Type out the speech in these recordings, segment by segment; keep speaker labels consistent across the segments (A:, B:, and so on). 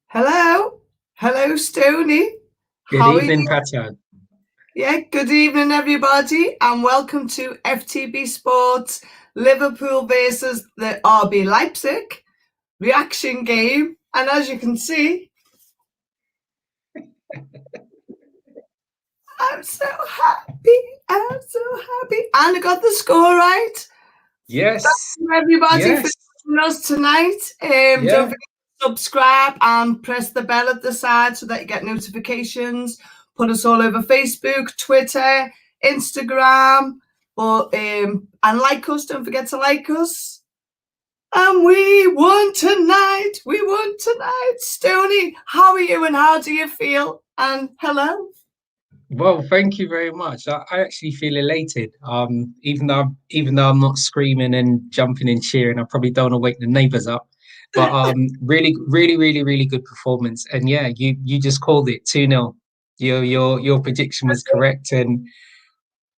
A: Hello. Hello, Stoney.
B: Good
A: How are
B: evening,
A: you?
B: Pato.
A: Yeah, good evening, everybody, and welcome to FTB Sports Liverpool versus the RB Leipzig reaction game. And as you can see, I'm so happy. I'm so happy. And I got the score right. Thank
B: Yes,
A: you, everybody, for
B: yes,
A: joining us tonight. Don't
B: yeah.
A: forget to subscribe and press the bell at the side so that you get notifications. Put us all over Facebook, Twitter, Instagram, and like us. Don't forget to like us. And we won tonight. We won tonight. Stoney, how are you and how do you feel? And hello.
B: Well, thank you very much. I actually feel elated. Even though I'm not screaming and jumping and cheering, I probably don't want to wake the neighbors up. But really good performance. And yeah, you just called it 2-0. Your prediction was correct, and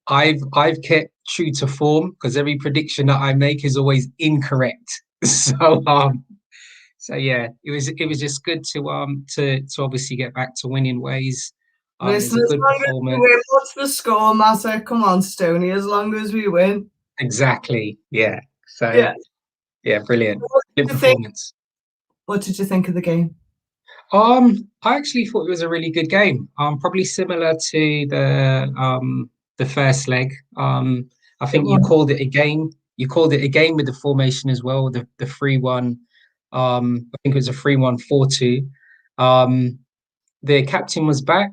B: I've kept true to form because every prediction that I make is always incorrect. So So yeah, it was just good to obviously get back to winning ways. It was
A: Listen,
B: a
A: as
B: good
A: long as we win,
B: performance.
A: what's the score matter? Come on, Stoney, as long as we win.
B: Exactly. Yeah. So
A: Yeah.
B: yeah, brilliant.
A: What
B: Good
A: did you think?
B: performance.
A: What did you think of the game?
B: I actually thought it was a really good game. Probably similar to the first leg. I
A: It
B: think you
A: was.
B: called it a game. You called it a game with the formation as well, the 3-1. I think it was a 3-1-4-2. The captain was back.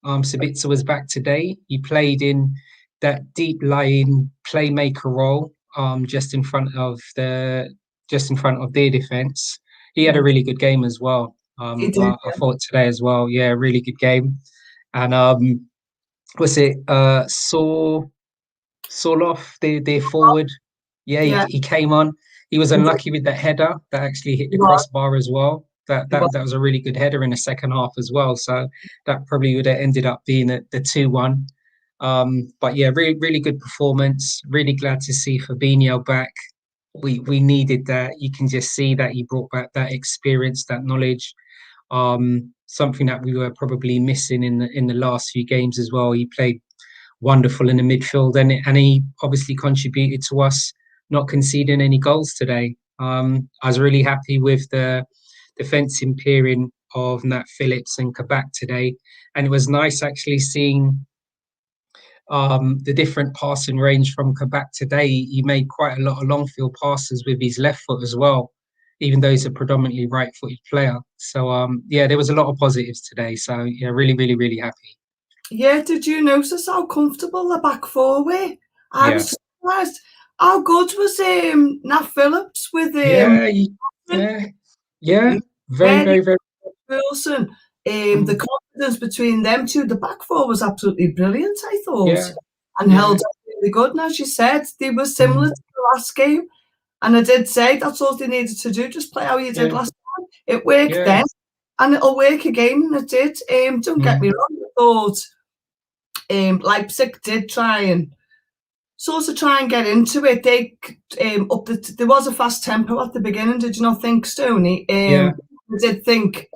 B: Sabitzer was back today. He played in that deep lying playmaker role, just in front of their defense. He had a
A: Yeah,
B: really good game as well.
A: he did.
B: I thought today as well. Yeah, really good game. And was it Soloff, their forward? Yeah,
A: Yeah,
B: he came on. He was
A: he did.
B: unlucky with that header that actually hit
A: He
B: the
A: was.
B: crossbar as well. That
A: He was.
B: that that was a really good header in the second half as well. So that probably would have ended up being the 2-1. But yeah, really good performance. Really glad to see Fabinho back. We needed that. You can just see that he brought back that experience, that knowledge. Something that we were probably missing in the last few games as well. He played wonderful in the midfield, and he obviously contributed to us not conceding any goals today. I was really happy with the defensive pairing of Nat Phillips and Kabak today, and it was nice actually seeing the different passing range from Kabak today. He made quite a lot of long field passes with his left foot as well, even though he's a predominantly right-footed player. So yeah, there was a lot of positives today. So yeah, really happy.
A: Yeah, did you notice how comfortable the back four were? I
B: Yeah.
A: was surprised. How good was Nat Phillips with
B: Yeah,
A: Wilson?
B: yeah, yeah. Very,
A: Very
B: very, very.
A: Wilson. The
B: Mm,
A: confidence between them two, the back four was absolutely brilliant, I thought,
B: yeah,
A: and held
B: yeah.
A: up really good. And as you said, they were similar
B: Mm,
A: to the last game. And I did say that's all they needed to do, just play how you did
B: yeah,
A: last time. It worked
B: yeah.
A: then, and it'll work again, and it did. Don't get me
B: Mm,
A: wrong, I thought Leipzig did try and get into it. They there was a fast tempo at the beginning. Did you not think, Stoney?
B: yeah,
A: I did think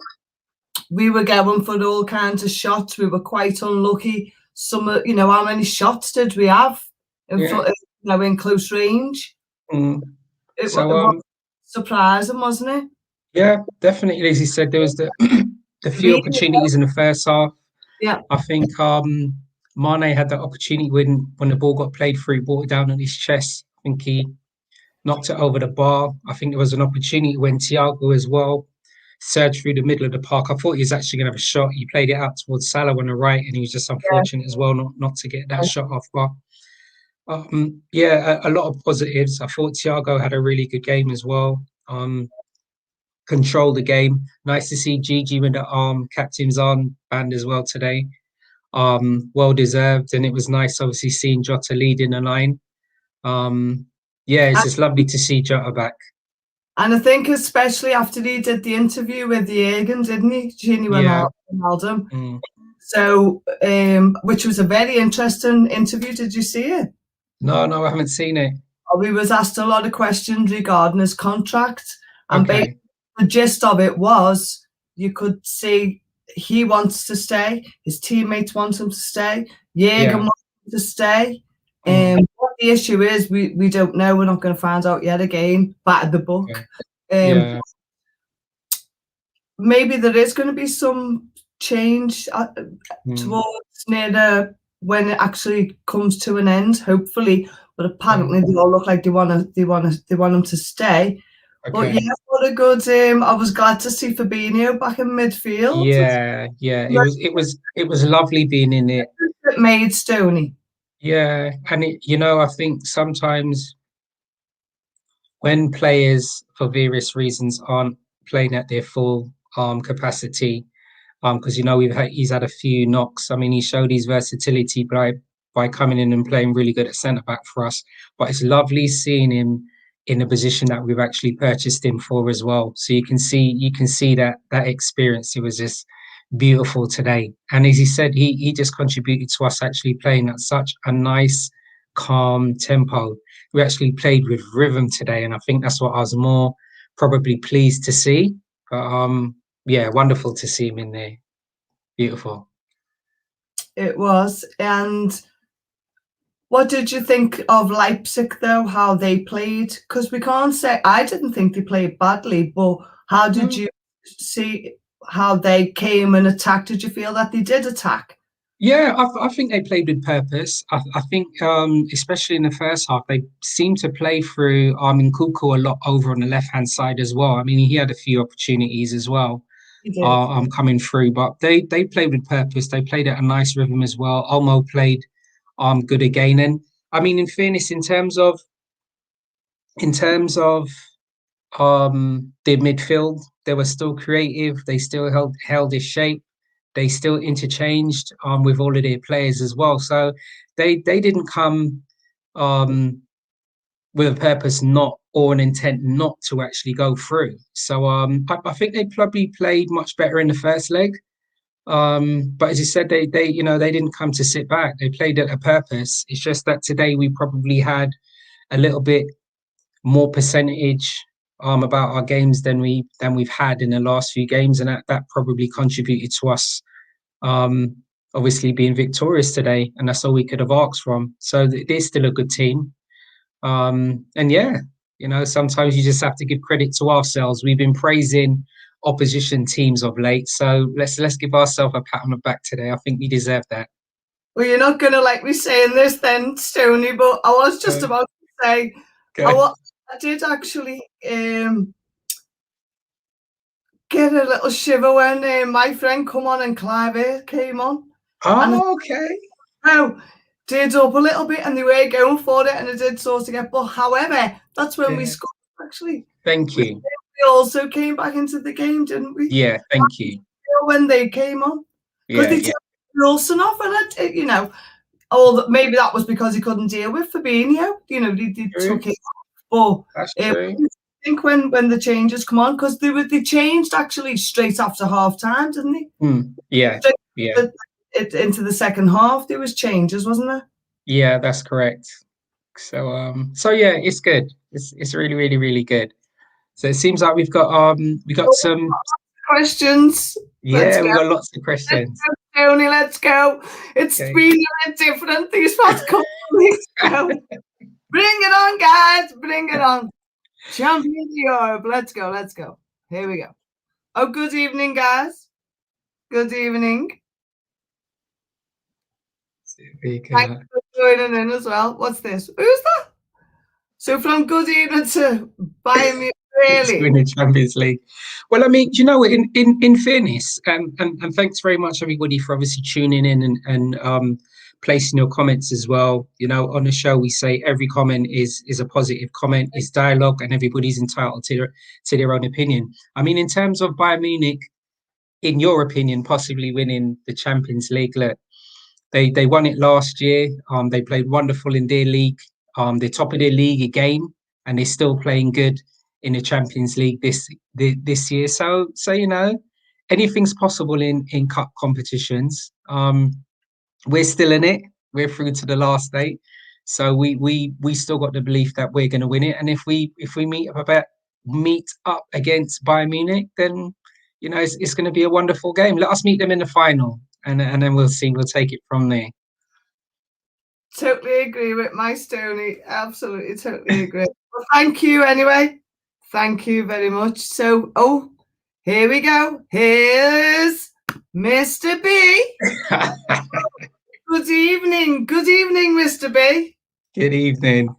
A: we were going for all kinds of shots. We were quite unlucky. How many shots did we have in
B: yeah.
A: front of, in close range?
B: Mm.
A: It
B: So
A: was surprising, wasn't it?
B: yeah, definitely. As you said, there was the the few
A: Really?
B: opportunities in the first half.
A: Yeah,
B: I think Mane had that opportunity when the ball got played through, he brought it down on his chest. I think he knocked it over the bar. I think there was an opportunity when Thiago as well surged through the middle of the park. I thought he was actually going to have a shot. He played it out towards Salah on the right, and he was just
A: yeah.
B: unfortunate as well not to get that shot off. But yeah, a lot of positives. I thought Thiago had a really good game as well. Controlled the game. Nice to see Gigi with the captain's arm band as well today. Well deserved, and it was nice obviously seeing Jota leading the line. Um, yeah, it's just lovely to see Jota back.
A: And I think especially after he did the interview with the Egan, didn't he? Gini
B: Yeah.
A: Wijnaldum.
B: Mm.
A: So, which was a very interesting interview. Did you see it?
B: No, I haven't seen it.
A: We was asked a lot of questions regarding his contract, and basically
B: Okay.
A: the gist of it was you could see he wants to stay. His teammates want him to stay. Jürgen wants him to stay. What the issue is, we don't know. We're not going to find out yet. Again, back of the book. Maybe there is going to be some change towards near when it actually comes to an end, hopefully. But apparently they all look like they want him to stay. But yeah, what a good I was glad to see Fabinho back in midfield.
B: Yeah. It was lovely being in it.
A: Maidstone.
B: Yeah, and I think sometimes when players, for various reasons, aren't playing at their full capacity, because he's had a few knocks. I mean, he showed his versatility by coming in and playing really good at centre back for us. But it's lovely seeing him in a position that we've actually purchased him for as well. So you can see that experience. It was just beautiful today. And as he said, he just contributed to us actually playing at such a nice, calm tempo. We actually played with rhythm today, and I think that's what I was more probably pleased to see. But yeah, wonderful to see him in there. Beautiful.
A: It was. And what did you think of Leipzig, though, how they played? Because we can't say, I didn't think they played badly, but how did you see how they came and attacked? Did you feel that they did attack?
B: Yeah, I think they played with purpose. I think, especially in the first half, they seemed to play through Armin Kuku a lot over on the left-hand side as well. I mean, he had a few opportunities as well coming through, but they played with purpose. They played at a nice rhythm as well. Olmo played good again. And I mean, in fairness, in terms of their midfield, they were still creative. They still held their shape. They still interchanged with all of their players as well. So they didn't come with a purpose or an intent not to actually go through. So I think they probably played much better in the first leg. But as you said, they didn't come to sit back. They played at a purpose. It's just that today we probably had a little bit more percentage about our games than we've had in the last few games, and that probably contributed to us obviously being victorious today, and that's all we could have asked from. So they're still a good team, and yeah, sometimes you just have to give credit to ourselves. We've been praising opposition teams of late, so let's give ourselves a pat on the back today. I think we deserve that.
A: Well, you're not going to like me saying this then, Stoney, but I was just about to say I did actually get a little shiver when my friend come on and Clive came on.
B: Oh, okay.
A: Oh, did up a little bit and they were going for it and it did sort of get, but however, that's when we scored actually.
B: Thank you.
A: We also came back into the game, didn't we?
B: Yeah, thank you.
A: When they came on. Because they took Wilson off and it, maybe that was because he couldn't deal with Fabinho. They took it off. But I think when the changes come on, because they changed actually straight after half time, didn't they?
B: Yeah.
A: Into the second half, there was changes, wasn't there?
B: Yeah, that's correct. So yeah, it's good. It's really, really, really good. So it seems like we've got some
A: questions.
B: Yeah, we've got lots of questions.
A: Tony, let's go. It's been a bit different these past couple of weeks. Bring it on, guys. Bring it on. Champions Europe. Let's go. Here we go. Oh, good evening, guys. Good evening. Thanks for joining in as well. What's this? Who's that? So from good evening to Bayern Munich, really?
B: Win the Champions League. Well, I mean, in fairness, and thanks very much everybody for obviously tuning in and placing your comments as well. On the show we say every comment is a positive comment, is dialogue, and everybody's entitled to their own opinion. I mean, in terms of Bayern Munich, in your opinion, possibly winning the Champions League, look, they won it last year. They played wonderful in their league. They're top of their league again, and they're still playing good in the Champions League this year. So anything's possible in cup competitions. We're still in it. We're through to the last 8. So we still got the belief that we're going to win it. And if we meet up against Bayern Munich, then it's going to be a wonderful game. Let us meet them in the final, and then we'll see. We'll take it from there.
A: Totally agree with my Stoney. Absolutely, totally agree. Well, thank you anyway. Thank you very much. So, here we go. Here's Mr. B. Good evening. Good evening, Mr. B.
B: Good evening.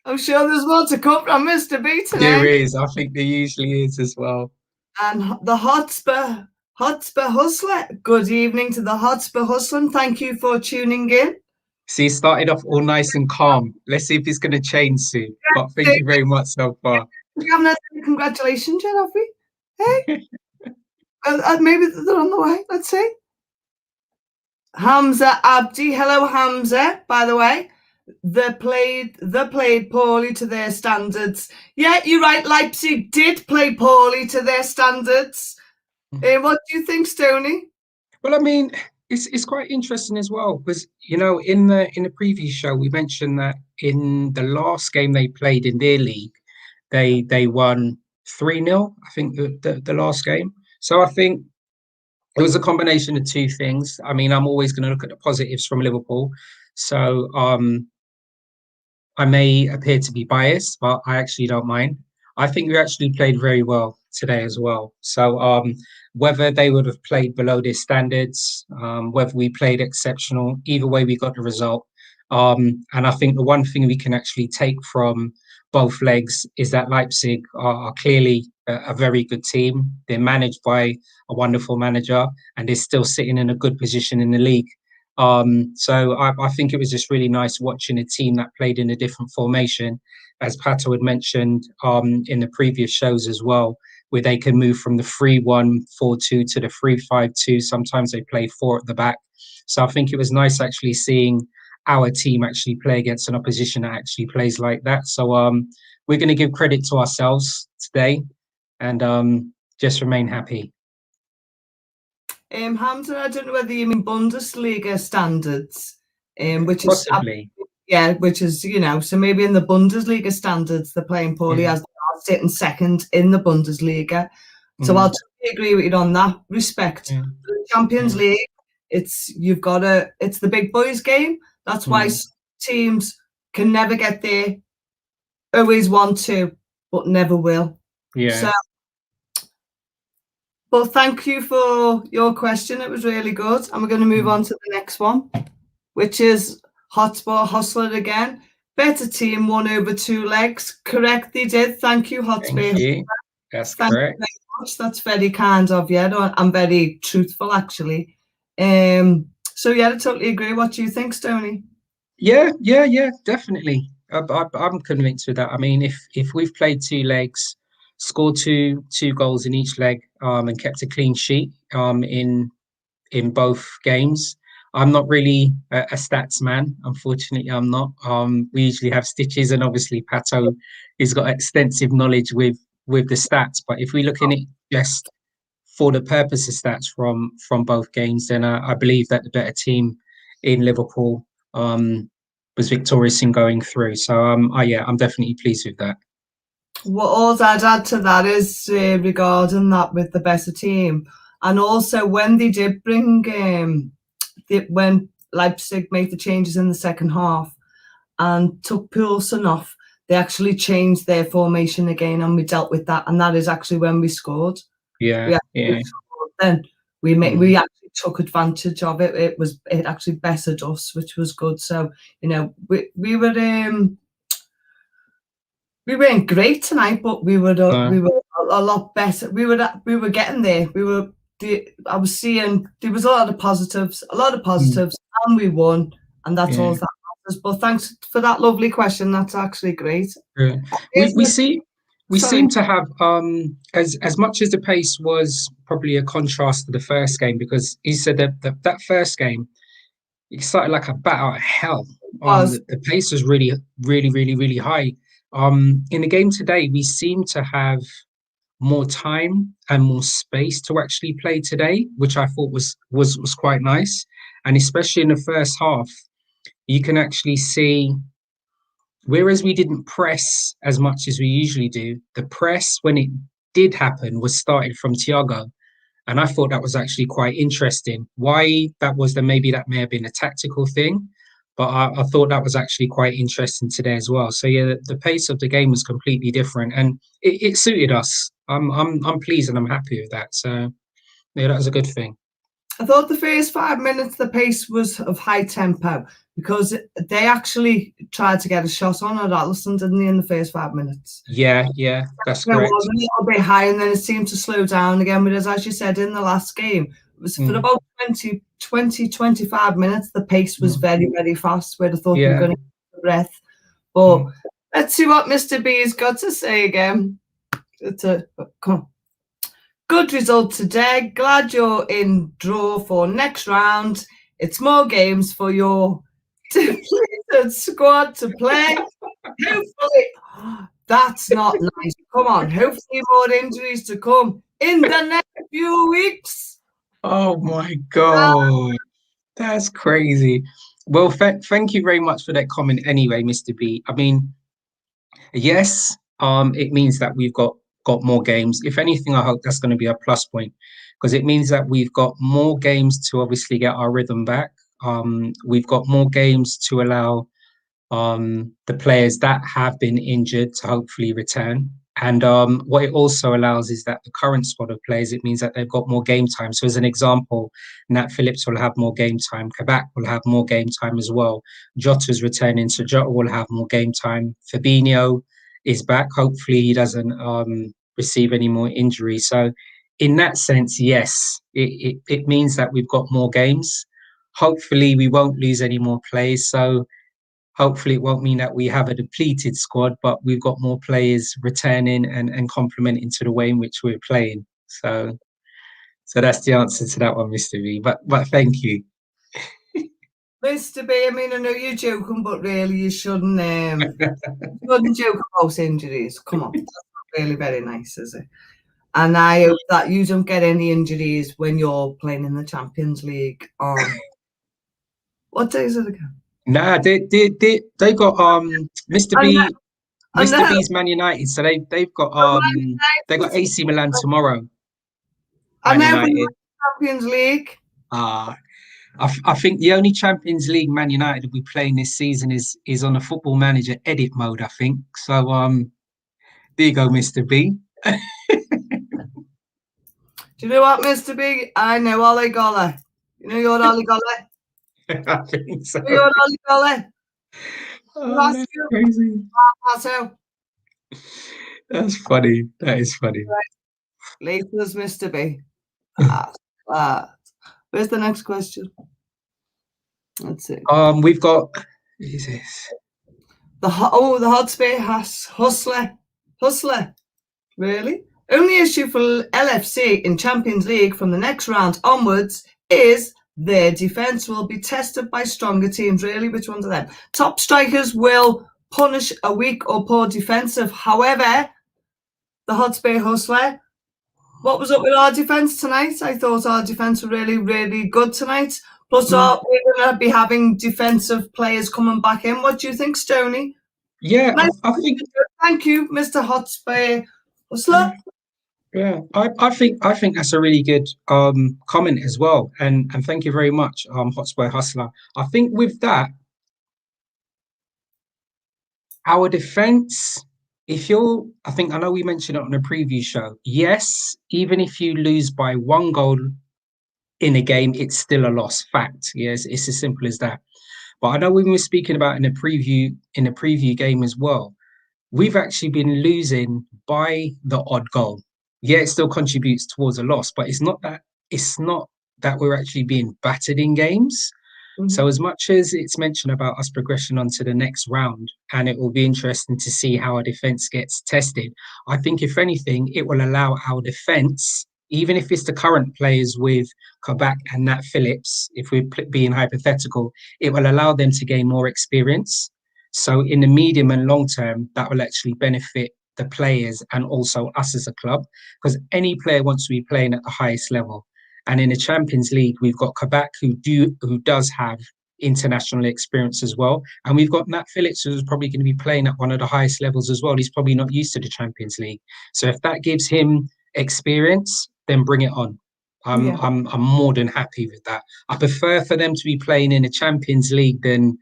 A: I'm sure there's more to come from Mr. B today.
B: There is. I think there usually is as well.
A: And the Hotspot Hustler. Good evening to the Hotspot Hustler. And thank you for tuning in.
B: See, started off all nice and calm. Let's see if it's going to change soon. But thank you very much so far.
A: We haven't had any congratulations yet, have we? Hey? Maybe they're on the way. Let's see. Hamza Abdi. Hello, Hamza, by the way. They played poorly to their standards. Yeah, you're right. Leipzig did play poorly to their standards. What do you think, Stoney?
B: Well, I mean, it's quite interesting as well because in the previous show we mentioned that in the last game they played in their league, they won 3-0. I think the last game. So I think it was a combination of two things. I mean, I'm always going to look at the positives from Liverpool. So I may appear to be biased, but I actually don't mind. I think we actually played very well today as well. So whether they would have played below their standards, whether we played exceptional, either way we got the result. And I think the one thing we can actually take from both legs is that Leipzig are clearly a very good team. They're managed by a wonderful manager, and they're still sitting in a good position in the league. So I think it was just really nice watching a team that played in a different formation, as Pato had mentioned in the previous shows as well, where they can move from the 3-1-4-2 to the 3-5-2. Sometimes they play 4 at the back. So I think it was nice actually seeing our team actually play against an opposition that actually plays like that. So we're going to give credit to ourselves today and just remain happy.
A: Hamza, I don't know whether you mean Bundesliga standards, which
B: Possibly.
A: which is, so maybe in the Bundesliga standards, they're playing poorly as they are sitting second in the Bundesliga. So I'll totally agree with you on that respect. The Champions League, it's the big boys game. That's why teams can never get there, always want to, but never will.
B: Yeah.
A: So, well, thank you for your question. It was really good. And we're going to move on to the next one, which is Hotspot Hustler again. Better team won over 2 legs. Correct, they did. Thank you, Hotspot.
B: Thank you. That's correct.
A: Thank you very much. That's very kind of you. I'm very truthful, actually. So, yeah, I totally agree. What do you think, Stoney?
B: Yeah, definitely. I'm convinced with that. I mean, if we've played 2 legs, scored two goals in each leg, and kept a clean sheet in both games. I'm not really a stats man, unfortunately. I'm not. We usually have stitches, and obviously Pato has got extensive knowledge with the stats. But if we look in it just for the purpose of stats from both games, then I believe that the better team in Liverpool was victorious in going through. So I'm definitely pleased with that.
A: What all I'd add to that is regarding that with the better team, and also when they did bring when Leipzig made the changes in the second half and took Poulsen off, they actually changed their formation again, and we dealt with that, and that is actually when we scored.
B: Yeah.
A: Then we actually took advantage of it. It actually bettered us, which was good. So we weren't great tonight, but we were a lot better. We were getting there. I was seeing there was a lot of positives, and we won, and that's all that matters. But thanks for that lovely question. That's actually great.
B: Yeah. We seem to have as much as the pace was probably a contrast to the first game, because he said that first game it started like a bat out of hell. The pace was really, really, really, really high. In the game today, we seem to have more time and more space to actually play today, which I thought was quite nice. And especially in the first half, you can actually see whereas we didn't press as much as we usually do, the press when it did happen was started from Thiago. And I thought that was actually quite interesting. Why that was, then maybe that may have been a tactical thing, but I thought that was actually quite interesting today as well. So yeah, the pace of the game was completely different, and it suited us. I'm pleased and I'm happy with that. So yeah, that was a good thing.
A: I thought the first 5 minutes, the pace was of high tempo because they actually tried to get a shot on at Alisson, didn't they, in the first 5 minutes?
B: Yeah, that's correct.
A: It was a little bit high, and then it seemed to slow down again. But as you said, in the last game, it was for about 25 minutes, the pace was very, very fast, where I thought they were going to get a breath. But let's see what Mr. B's got to say again. It's a good result today. Glad you're in draw for next round. It's more games for your depleted squad to play. Hopefully, that's not nice. Come on, hopefully more injuries to come in the next few weeks.
B: Oh my God, that's crazy. Well, thank you very much for that comment anyway, Mr. B. I mean, yes, it means that we've got more games. If anything, I hope that's going to be a plus point, because it means that we've got more games to obviously get our rhythm back. We've got more games to allow the players that have been injured to hopefully return. And what it also allows is that the current squad of players, it means that they've got more game time. So as an example, Nat Phillips will have more game time. Kabak will have more game time as well. Jota's returning, so Jota will have more game time. Fabinho is back. Hopefully he doesn't receive any more injuries. So in that sense, yes, it means that we've got more games. Hopefully we won't lose any more players. So hopefully it won't mean that we have a depleted squad, but we've got more players returning and complementing to the way in which we're playing. So that's the answer to that one, Mr. B. But thank you.
A: Mr. B, I mean, I know you're joking, but really you shouldn't joke about injuries. Come on, that's not really very nice, is it? And I hope that you don't get any injuries when you're playing in the Champions League on what day is it again?
B: Nah, they got Mr. B. Mr. B's Man United, so they've got they got AC Milan tomorrow.
A: And then Champions League.
B: I think the only Champions League Man United will be playing this season is on a Football Manager edit mode, I think. So there you go, Mr. B.
A: Do you know what, Mr. B? I know Ollie Goller. You know your Ollie Goller?
B: I think so.
A: You know your Ollie Goller?
B: Oh, that's crazy. That's funny. That is funny.
A: Latest, Mr. B. Where's the next question? Let's see.
B: We've got. Who is this?
A: The Hotspot Hustler. Really? Only issue for LFC in Champions League from the next round onwards is their defence will be tested by stronger teams. Really? Which ones are them? Top strikers will punish a weak or poor defensive. However, the Hotspot Hustler, what was up with our defence tonight? I thought our defence were really, really good tonight. Plus, we're going to be having defensive players coming back in. What do you think, Stoney?
B: Yeah, I think.
A: Thank you, Mr. Hotspot Hustler.
B: Yeah, I think that's a really good comment as well, and thank you very much, Hotspot Hustler. I think with that, our defense. I know we mentioned it on a preview show. Yes, even if you lose by 1 goal in a game, it's still a loss. Fact. Yes, it's as simple as that. But I know when we were speaking about in a preview game as well, we've actually been losing by the odd goal. Yeah, it still contributes towards a loss, but it's not that we're actually being battered in games. Mm-hmm. So as much as it's mentioned about us progressing on to the next round, and it will be interesting to see how our defense gets tested, I think if anything, it will allow our defense, even if it's the current players with Kabak and Nat Phillips, if we're being hypothetical, it will allow them to gain more experience. So in the medium and long term, that will actually benefit the players and also us as a club, because any player wants to be playing at the highest level. And in the Champions League, we've got Kabak who does have international experience as well. And we've got Nat Phillips, who's probably going to be playing at one of the highest levels as well. He's probably not used to the Champions League. So if that gives him experience, then bring it on. I'm more than happy with that. I prefer for them to be playing in a Champions League than,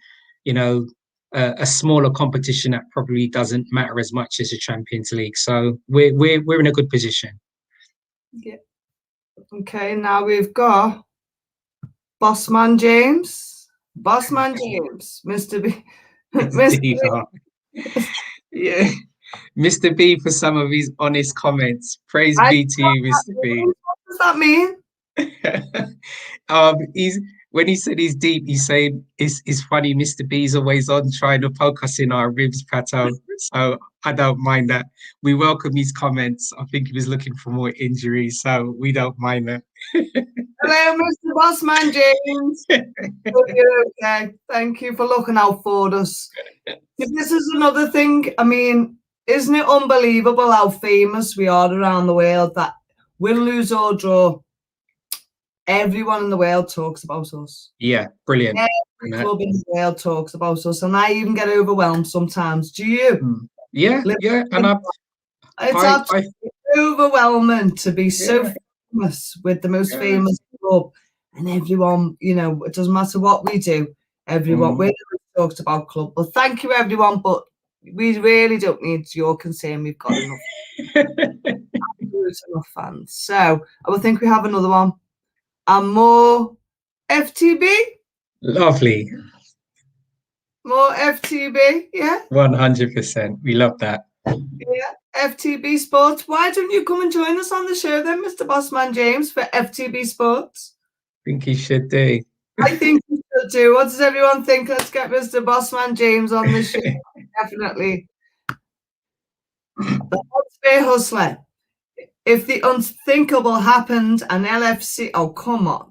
B: you know, a smaller competition that probably doesn't matter as much as a Champions League. So we're in a good position.
A: Yeah. Okay, now we've got Bossman James, Mr. B.
B: Mr. B. Yeah, Mr. B for some of his honest comments. Praise be to you, Mr. B.
A: What does that mean?
B: He's when he said he's deep, he's saying it's funny. Mr. B's always on trying to poke us in our ribs, Pato. So I don't mind that. We welcome his comments. I think he was looking for more injuries, so we don't mind that.
A: Hello, Mr. Bossman James. Okay, thank you for looking out for us. This is another thing. I mean, isn't it unbelievable how famous we are around the world that win, lose or draw, everyone in the world talks about us.
B: Yeah, brilliant.
A: Every club in the world talks about us, and I even get overwhelmed sometimes. Do you?
B: Yeah, yeah. And
A: it's absolutely overwhelming to be so famous with the most famous club, and everyone, you know, it doesn't matter what we do, everyone we talks about club. Well, thank you, everyone, but we really don't need your concern. We've got enough, enough fans. So I would think we have another one. And more FTB.
B: Lovely.
A: More FTB, yeah.
B: 100%. We love that.
A: Yeah, FTB Sports. Why don't you come and join us on the show then, Mr. Bossman James, for FTB Sports?
B: I think he should do.
A: I think he should do. What does everyone think? Let's get Mr. Bossman James on the show. Definitely. The Hotspot Hustler. If the unthinkable happened, an LFC. Oh, come on.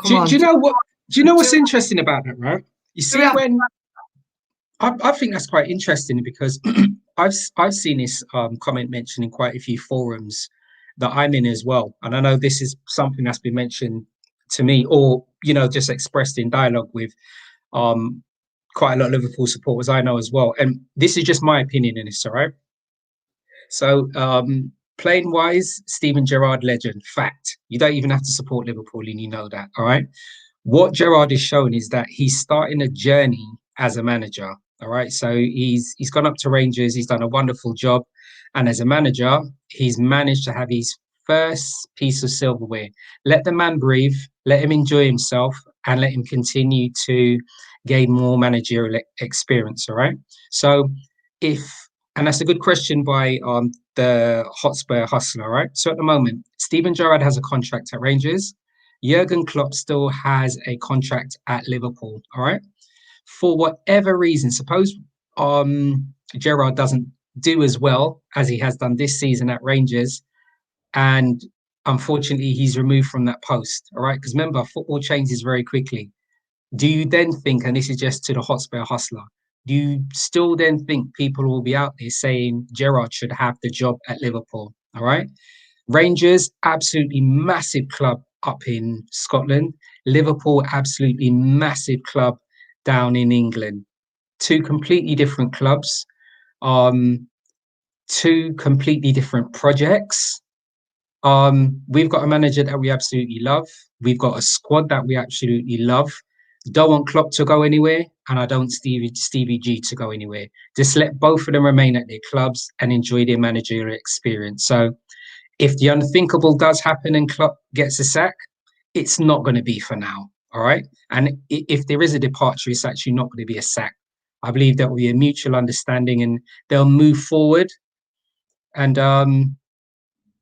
B: Do you know what? Do you know what's interesting about that, right? You see, when I think that's quite interesting because I've seen this comment mentioned in quite a few forums that I'm in as well, and I know this is something that's been mentioned to me, or you know, just expressed in dialogue with quite a lot of Liverpool supporters I know as well. And this is just my opinion in this, all right? So. Playing wise, Steven Gerrard legend. Fact. You don't even have to support Liverpool and you know that, all right? What Gerrard is showing is that he's starting a journey as a manager, all right? So he's gone up to Rangers, he's done a wonderful job. And as a manager, he's managed to have his first piece of silverware. Let the man breathe, let him enjoy himself, and let him continue to gain more managerial experience, all right? So and that's a good question by the Hotspot Hustler, right? So at the moment, Steven Gerrard has a contract at Rangers. Jurgen Klopp still has a contract at Liverpool, all right? For whatever reason, suppose Gerrard doesn't do as well as he has done this season at Rangers, and unfortunately, he's removed from that post, all right? Because remember, football changes very quickly. Do you then think, and this is just to the Hotspot Hustler, do you still then think people will be out there saying Gerrard should have the job at Liverpool? All right. Rangers, absolutely massive club up in Scotland. Liverpool, absolutely massive club down in England. Two completely different clubs. Two completely different projects. We've got a manager that we absolutely love. We've got a squad that we absolutely love. Don't want Klopp to go anywhere, and I don't Stevie G to go anywhere. Just let both of them remain at their clubs and enjoy their managerial experience. So if the unthinkable does happen and Klopp gets a sack, it's not going to be for now, all right? And if there is a departure, it's actually not going to be a sack. I believe there will be a mutual understanding and they'll move forward. And,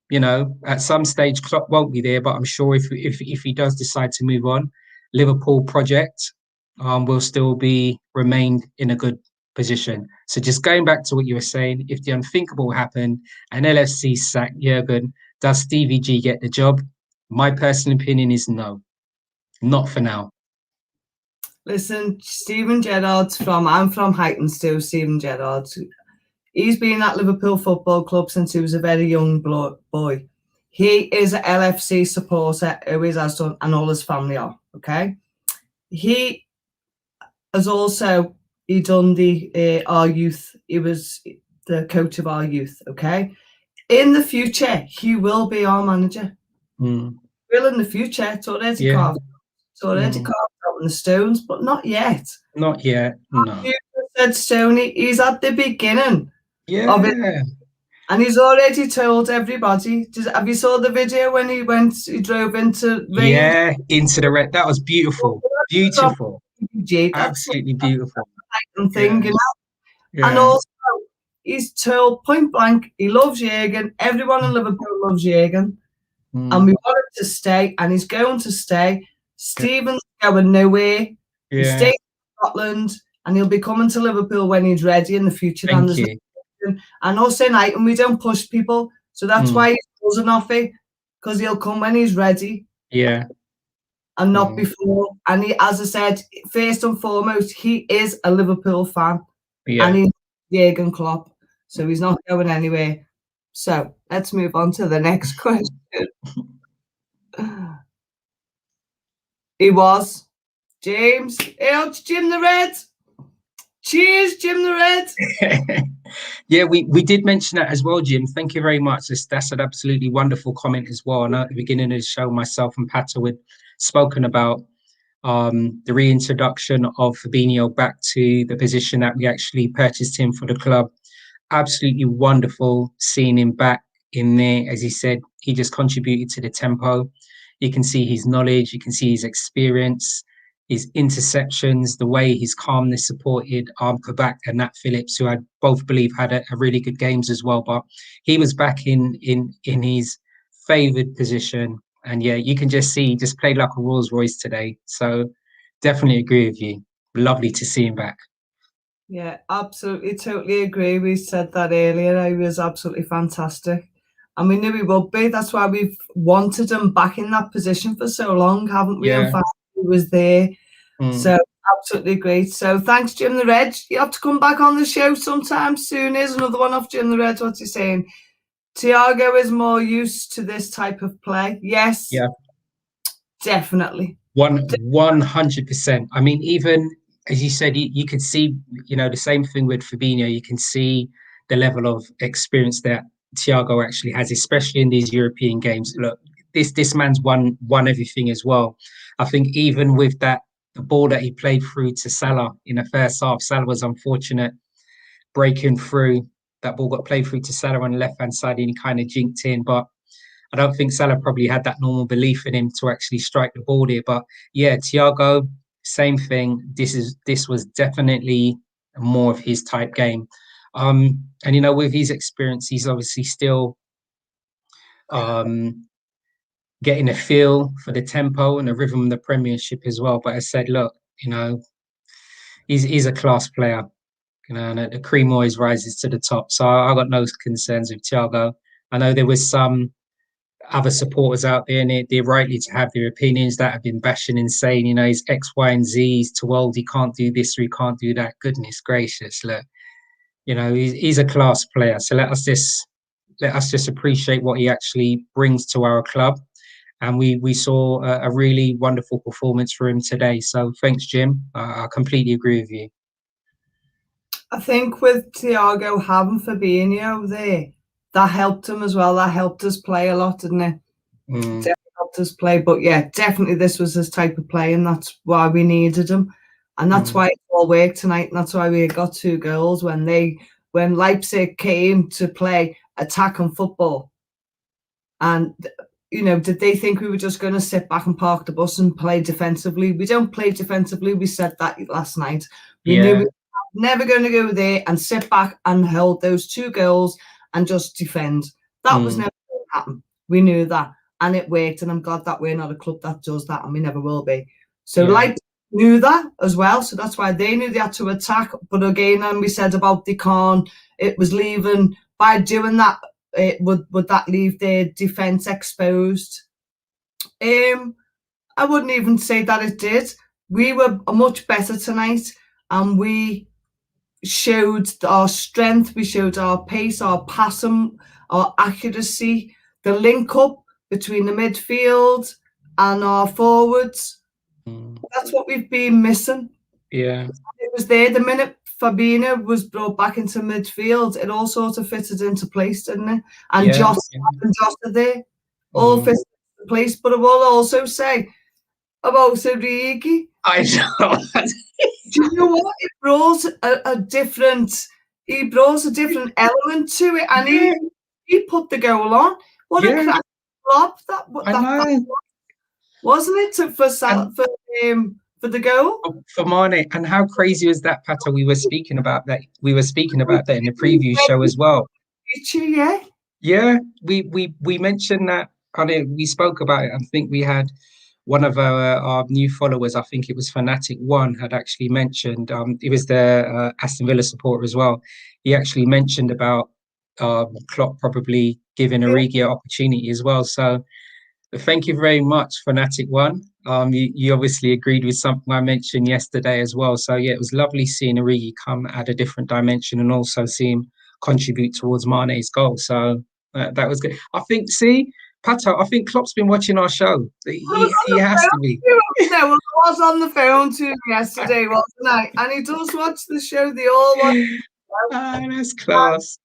B: you know, at some stage, Klopp won't be there, but I'm sure if he does decide to move on, Liverpool project will still remain in a good position. So just going back to what you were saying, if the unthinkable happened and LFC sack Jurgen, does Stevie G get the job? My personal opinion is no, not for now.
A: Listen, Steven Gerrard's I'm from Heightonstow, Steven Gerrard. He's been at Liverpool Football Club since he was a very young boy. He is an LFC supporter, always has done, and all his family are, okay? He has also, he done the our youth. He was the coach of our youth. Okay, in the future, he will be our manager. Will in the future. It's already carved. It's already carved out in the stones, but not yet.
B: Not yet. No.
A: You said Stoney. He's at the beginning of it,
B: Yeah.
A: and he's already told everybody. Have you saw the video when he drove into rain?
B: Yeah, into the red. That was beautiful. Beautiful.
A: That's
B: Absolutely beautiful.
A: thing, you know.
B: Yeah.
A: And also, he's told point blank he loves Jurgen. Everyone in Liverpool loves Jurgen, and we want him to stay, and he's going to stay. Stephen's going nowhere. He stays in Scotland, and he'll be coming to Liverpool when he's ready in the future.
B: Thank you.
A: And also, and we don't push people, so that's why he's buzzing off it, because he'll come when he's ready.
B: Yeah.
A: And not before. And he, as I said, first and foremost, he is a Liverpool fan.
B: Yeah.
A: And he's Jurgen Klopp, so he's not going anywhere. So let's move on to the next question. He was James. It's Jim the Red. Cheers, Jim the Red.
B: Yeah, we did mention that as well, Jim. Thank you very much. That's an absolutely wonderful comment as well. And at the beginning of the show, myself and Pato had spoken about the reintroduction of Fabinho back to the position that we actually purchased him for the club. Absolutely wonderful seeing him back in there. As he said, he just contributed to the tempo. You can see his knowledge, you can see his experience, his interceptions, the way his calmness supported Kabak and Nat Phillips, who I both believe had a really good games as well. But he was back in his favoured position. And yeah, you can just see he just played like a Rolls Royce today. So definitely agree with you. Lovely to see him back.
A: Yeah, absolutely, totally agree. We said that earlier. He was absolutely fantastic. And we knew he would be. That's why we've wanted him back in that position for so long, haven't we?
B: Yeah.
A: In fact, he was there. So absolutely great. So thanks, Jim the Red. You have to come back on the show sometime soon. Here's another one off Jim the Red. What's he saying? Thiago is more used to this type of play. Yes.
B: Yeah.
A: Definitely.
B: 100%. I mean, even as you said, you could see, the same thing with Fabinho. You can see the level of experience that Thiago actually has, especially in these European games. Look, this man's won everything as well. I think even with that, the ball that he played through to Salah in the first half, Salah was unfortunate breaking through. That ball got played through to Salah on the left-hand side and he kind of jinked in. But I don't think Salah probably had that normal belief in him to actually strike the ball there. But yeah, Thiago, same thing. This was definitely more of his type game. And with his experience, he's obviously still getting a feel for the tempo and the rhythm of the Premiership as well. But I said, look, he's a class player. And the cream always rises to the top. So I got no concerns with Thiago. I know there was some other supporters out there, and they're rightly to have their opinions, that have been bashing and saying, he's X, Y, and Z, he's too old, he can't do this or he can't do that. Goodness gracious, look, he's a class player. So let us just appreciate what he actually brings to our club. And we saw a really wonderful performance for him today. So thanks, Jim. I completely agree with you.
A: I think with Thiago having Fabinho there, that helped him as well. That helped us play a lot, didn't it? Definitely helped us play. But yeah, definitely this was his type of play, and that's why we needed him. And that's why it all worked tonight. And that's why we got 2 goals when Leipzig came to play attacking football. And did they think we were just going to sit back and park the bus and play defensively? We don't play defensively. We said that last night. We knew we were never going to go there and sit back and hold those 2 goals and just defend. That was never going to happen. We knew that, and it worked. And I'm glad that we're not a club that does that, and we never will be. So Leipzig knew that as well. So that's why they knew they had to attack. But again, and we said about it was leaving by doing that. Would that leave their defence exposed? I wouldn't even say that it did. We were much better tonight, and we showed our strength, we showed our pace, our passing, our accuracy, the link up between the midfield and our forwards. That's what we've been missing.
B: Yeah.
A: It was there the minute Fabinho was brought back into midfield. It all sort of fitted into place, didn't it? And
B: Yeah.
A: Jota there all fitted into place. But I will also say about Origi.
B: I know.
A: Do you know what? It brought a different. He brought a different element to it, and he put the goal on. What a crack flop that wasn't it for the goal
B: for Mane. And how crazy was that, Pato? We were speaking about that. We were speaking about that in the preview show as well.
A: Yeah.
B: Yeah, we mentioned that. I mean, we spoke about it. I think we had one of our new followers. I think it was Fanatic1 had actually mentioned. It was the Aston Villa supporter as well. He actually mentioned about Klopp probably giving Origi an opportunity as well. So thank you very much, Fanatic1. You obviously agreed with something I mentioned yesterday as well. So yeah, it was lovely seeing Origi come at a different dimension and also see him contribute towards Mane's goal. So that was good. I think, Pato, I think Klopp's been watching our show. He has to be.
A: No, I was on the phone to him yesterday, wasn't I? And he does watch the show. They all watch the show.
B: That's class.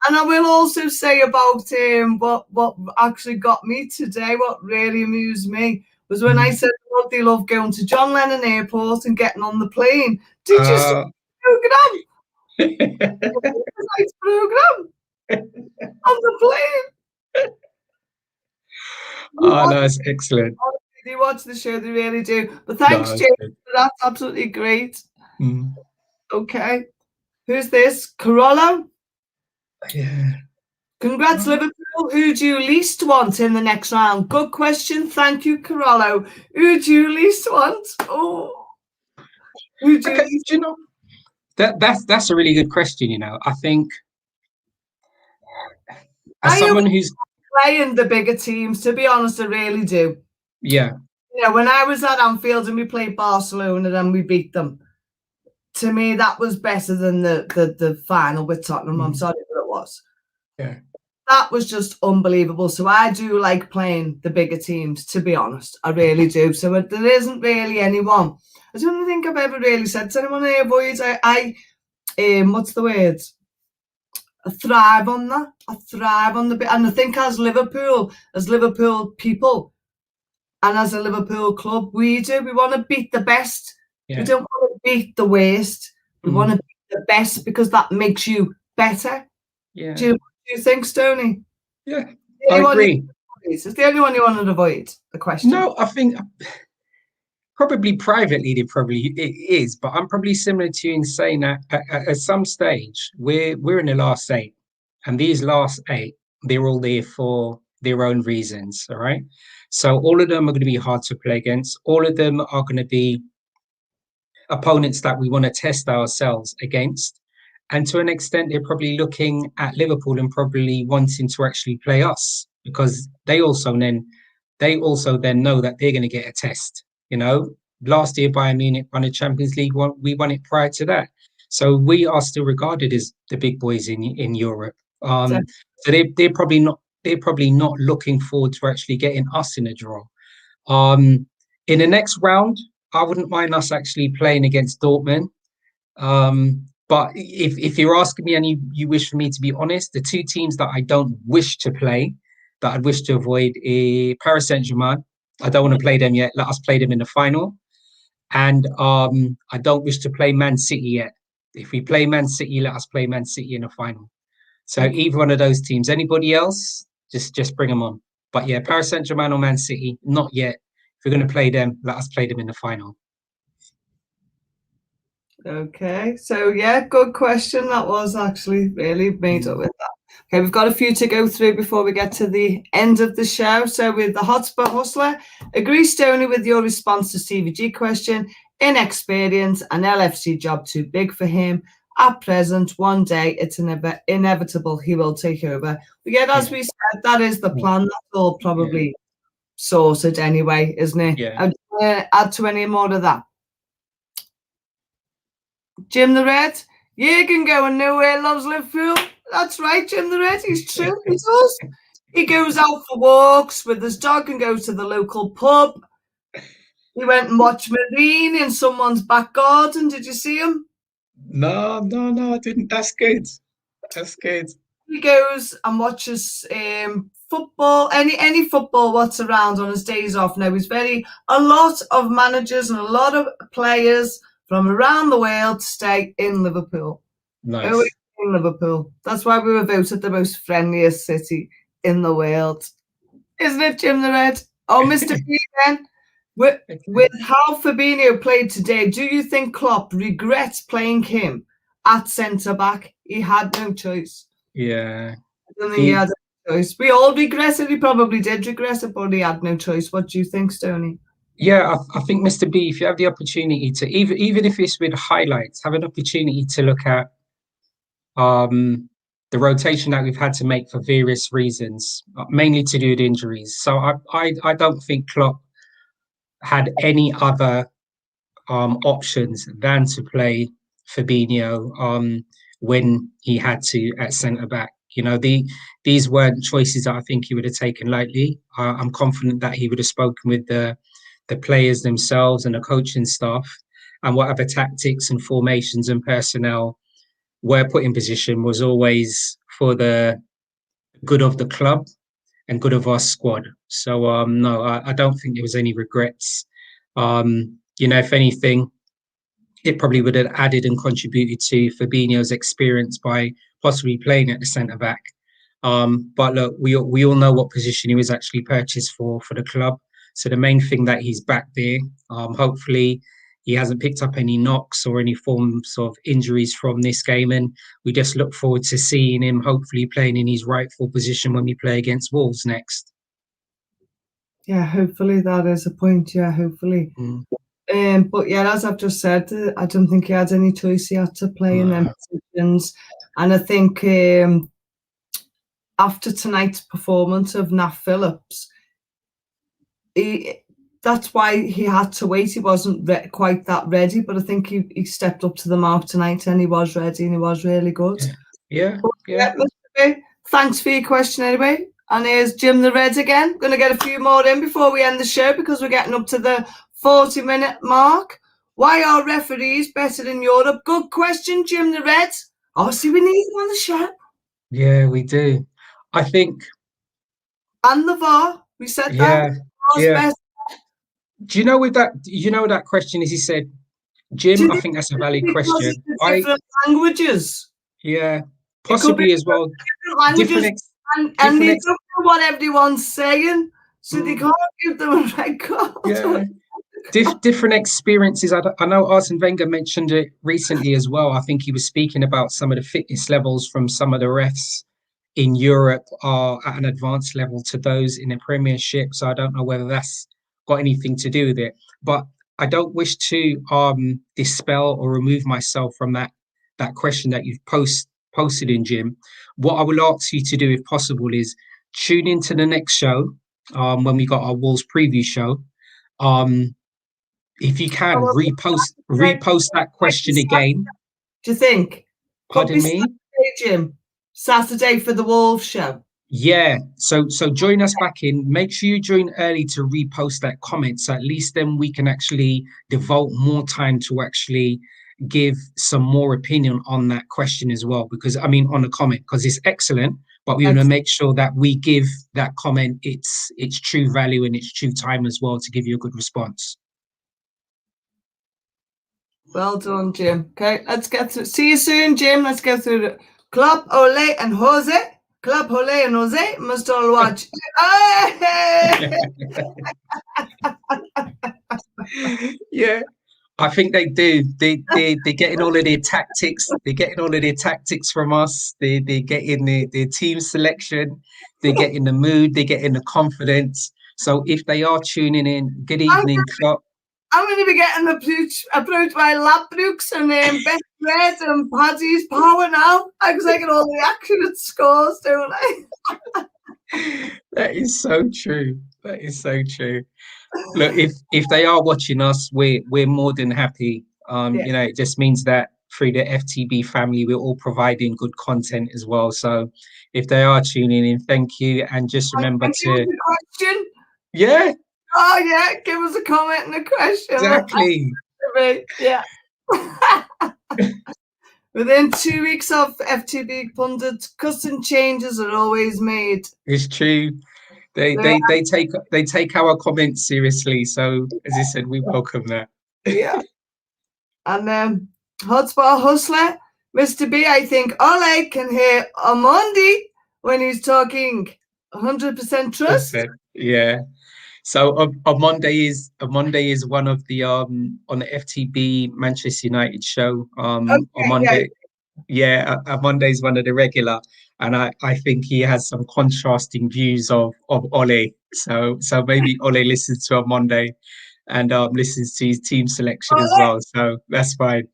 A: And I will also say about what actually got me today, what really amused me, was when I said they love going to John Lennon Airport and getting on the plane. Did you see the programme? Nice programme on the plane.
B: Oh, no, that's excellent.
A: They watch the show, they really do. But thanks, James, for that. Absolutely great. Okay. Who's this? Carollo?
B: Yeah.
A: Congrats, Liverpool. Who do you least want in the next round? Good question. Thank you, Carollo. Who do you least want? Oh. Who do
B: do you know? That's a really good question, you know. I think as someone who's
A: playing the bigger teams, to be honest, I really do.
B: Yeah.
A: You know, when I was at Anfield and we played Barcelona and we beat them, to me that was better than the final with Tottenham. I'm sorry, but it was.
B: Yeah.
A: That was just unbelievable. So I do like playing the bigger teams, to be honest. I really do. So there isn't really anyone. I don't think I've ever really said to anyone I avoid. What's the word? I thrive on that. I thrive on the bit. And I think as Liverpool people, and as a Liverpool club, we want to beat the best. Yeah. We don't want to beat the worst. We want to beat the best because that makes you better.
B: Yeah.
A: Do you think, Stoney?
B: Yeah, I agree.
A: It's the only one you want to avoid the question.
B: No, I think probably privately it is, but I'm probably similar to you in saying that at some stage we're in the last 8, and these last 8 they're all there for their own reasons. All right, so all of them are going to be hard to play against. All of them are going to be opponents that we want to test ourselves against. And to an extent, they're probably looking at Liverpool and probably wanting to actually play us because they also then know that they're going to get a test. You know, last year Bayern Munich won a Champions League. We won it prior to that, so we are still regarded as the big boys in Europe. So they're probably not looking forward to actually getting us in a draw. In the next round, I wouldn't mind us actually playing against Dortmund. But if you're asking me and you wish for me to be honest, the 2 teams that I don't wish to play, that I'd wish to avoid, is Paris Saint-Germain. I don't want to play them yet. Let us play them in the final. And I don't wish to play Man City yet. If we play Man City, let us play Man City in the final. So either one of those teams. Anybody else, just bring them on. But yeah, Paris Saint-Germain or Man City, not yet. If we're going to play them, let us play them in the final.
A: Okay, so yeah, good question. That was actually really made up with that. Okay, we've got a few to go through before we get to the end of the show. So with the Hotspot Hustler, agree Stoney with your response to CVG question. Inexperience, an LFC job too big for him. At present, one day it's inevitable he will take over. But yeah, as we said, that is the plan. That's all probably sorted anyway, isn't it?
B: Yeah.
A: Add to any more of that. Jim the Red, Jurgen going nowhere, loves Liverpool. That's right, Jim the Red. He's true. He does. He goes out for walks with his dog and goes to the local pub. He went and watched Marine in someone's back garden. Did you see him?
B: No, no, no, I didn't. That's good. That's good.
A: He goes and watches football, any football what's around on his days off. Now a lot of managers and a lot of players from around the world stay in Liverpool.
B: Nice.
A: Always in Liverpool. That's why we were voted the most friendliest city in the world. Isn't it, Jim the Red? Oh, Mr. B then. With how Fabinho played today, do you think Klopp regrets playing him at centre-back? He had no choice.
B: Yeah.
A: I don't think he had no choice. We all regret it. He probably did regret it, but he had no choice. What do you think, Stoney?
B: Yeah, I think, Mr. B, if you have the opportunity to, even if it's with highlights, have an opportunity to look at the rotation that we've had to make for various reasons, mainly to do with injuries. So I don't think Klopp had any other options than to play Fabinho when he had to at centre back. You know, these weren't choices that I think he would have taken lightly. I'm confident that he would have spoken with the players themselves and the coaching staff, and whatever tactics and formations and personnel were put in position was always for the good of the club and good of our squad. So no, I don't think there was any regrets. You know, if anything, it probably would have added and contributed to Fabinho's experience by possibly playing at the centre back. But look, we all know what position he was actually purchased for the club. So the main thing that he's back there. Hopefully he hasn't picked up any knocks or any forms of injuries from this game, and we just look forward to seeing him hopefully playing in his rightful position when we play against Wolves next.
A: Yeah, hopefully that is a point. Yeah, hopefully. But yeah, as I've just said, I don't think he had any choice. He had to play in them positions, and I think after tonight's performance of Nat Phillips, that's why he had to wait. He wasn't quite that ready, but I think he stepped up to the mark tonight, and he was ready, and he was really good.
B: Yeah.
A: Mr. B, thanks for your question anyway. And here's Jim the Red again. Going to get a few more in before we end the show because we're getting up to the 40-minute mark. Why are referees better in Europe? Good question, Jim the Red. Obviously, we need him on the show.
B: Yeah, we do. I think.
A: And the VAR. We said that.
B: Yeah. Do you know with that? You know that question is. He said, Jim. I think that's a valid question.
A: Different languages.
B: Yeah, possibly as well.
A: Different languages. And they don't know what everyone's saying, so they can't give them a red card.
B: Yeah. Different experiences. I know Arsene Wenger mentioned it recently as well. I think he was speaking about some of the fitness levels from some of the refs in Europe are at an advanced level to those in the Premiership. So I don't know whether that's got anything to do with it. But I don't wish to dispel or remove myself from that question that you've posted in, Jim. What I will ask you to do, if possible, is tune into the next show when we got our Wolves preview show. If you can, repost that question again.
A: Do you think?
B: Pardon me?
A: Saturday, Jim. Saturday for the Wolves show.
B: Yeah. So join us back in. Make sure you join early to repost that comment. So at least then we can actually devote more time to actually give some more opinion on that question as well. Because I mean, on the comment, because it's excellent, but we want to make sure that we give that comment its true value and its true time as well to give you a good response.
A: Well done, Jim. Okay, let's get through. See you soon, Jim. Let's go through the Klopp, Ole, and Jose. Klopp, Ole, and Jose must all watch.
B: Yeah, I think they do. They're getting all of their tactics. They're getting all of their tactics from us. They're getting their team selection. They're getting the mood. They're getting the confidence. So if they are tuning in, good evening, Klopp.
A: I'm going to be getting approached by Ladbrokes and Best Red and Paddy's Power now because I get all the accurate scores, don't I?
B: That is so true. That is so true. Look, if they are watching us, we're more than happy. You know, it just means that through the FTB family, we're all providing good content as well. So if they are tuning in, thank you, and just remember to.
A: Question.
B: Yeah.
A: Oh yeah, give us a comment and a question.
B: Exactly.
A: Yeah. Within 2 weeks of FTB pundits, custom changes are always made.
B: It's true. They take our comments seriously. So as I said, we welcome that.
A: Yeah. And then Hotspot Hustler, Mr. B, I think Ole can hear Amondi when he's talking 100% trust.
B: Yeah. So a Monday is one of the on the FTB Manchester United show. On Monday, a Monday is one of the regular, and I think he has some contrasting views of Ole. So maybe Ole listens to a Monday and listens to his team selection as well. So that's fine.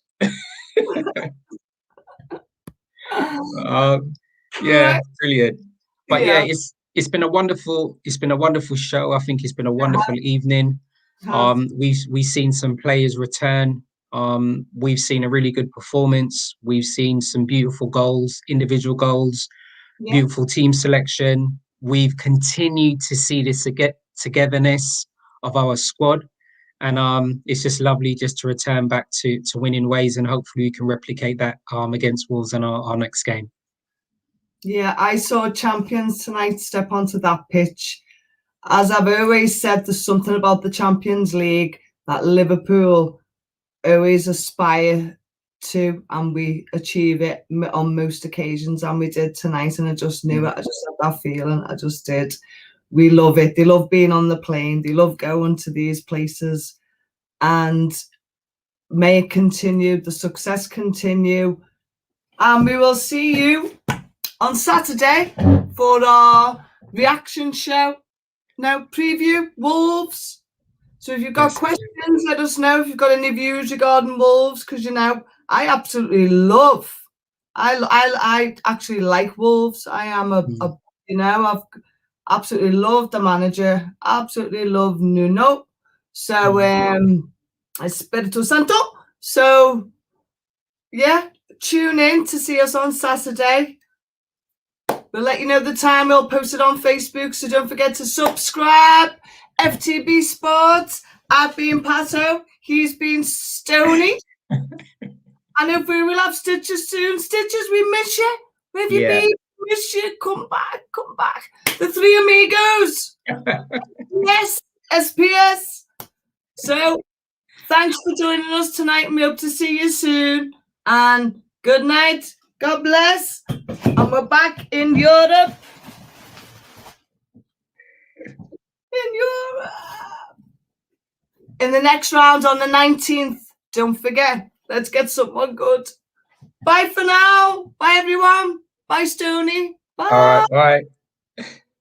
B: Yeah, brilliant. But yeah, it's been a wonderful show. I think it's been a wonderful evening. We've seen some players return. We've seen a really good performance. We've seen some beautiful goals, individual goals, beautiful team selection. We've continued to see this togetherness of our squad. And it's just lovely just to return back to winning ways, and hopefully we can replicate that against Wolves in our next game.
A: Yeah, I saw champions tonight step onto that pitch. As I've always said, there's something about the Champions League that Liverpool always aspire to, and we achieve it on most occasions, and we did tonight, and I just knew it. I just had that feeling. I just did. We love it. They love being on the plane. They love going to these places, and may it continue. The success continue, and we will see you on Saturday for our reaction show. Now, preview Wolves. So if you've got questions, let us know. If you've got any views regarding Wolves, because I absolutely love. I actually like Wolves. I am I've absolutely loved the manager. Absolutely love Nuno. So Espirito Santo. So yeah, tune in to see us on Saturday. We'll let you know the time. We'll post it on Facebook, so don't forget to subscribe. FTB Sports. I've been Pato. He's been Stony. And hopefully we'll have Stitches soon. Stitches, we miss you. Where have you been? Miss you. Come back. The three amigos. Yes, SPS. So thanks for joining us tonight. We hope to see you soon. And good night. God bless. And we're back in Europe. In the next round on the 19th. Don't forget. Let's get someone good. Bye for now. Bye, everyone. Bye, Stoney. Bye.
B: All right. Bye.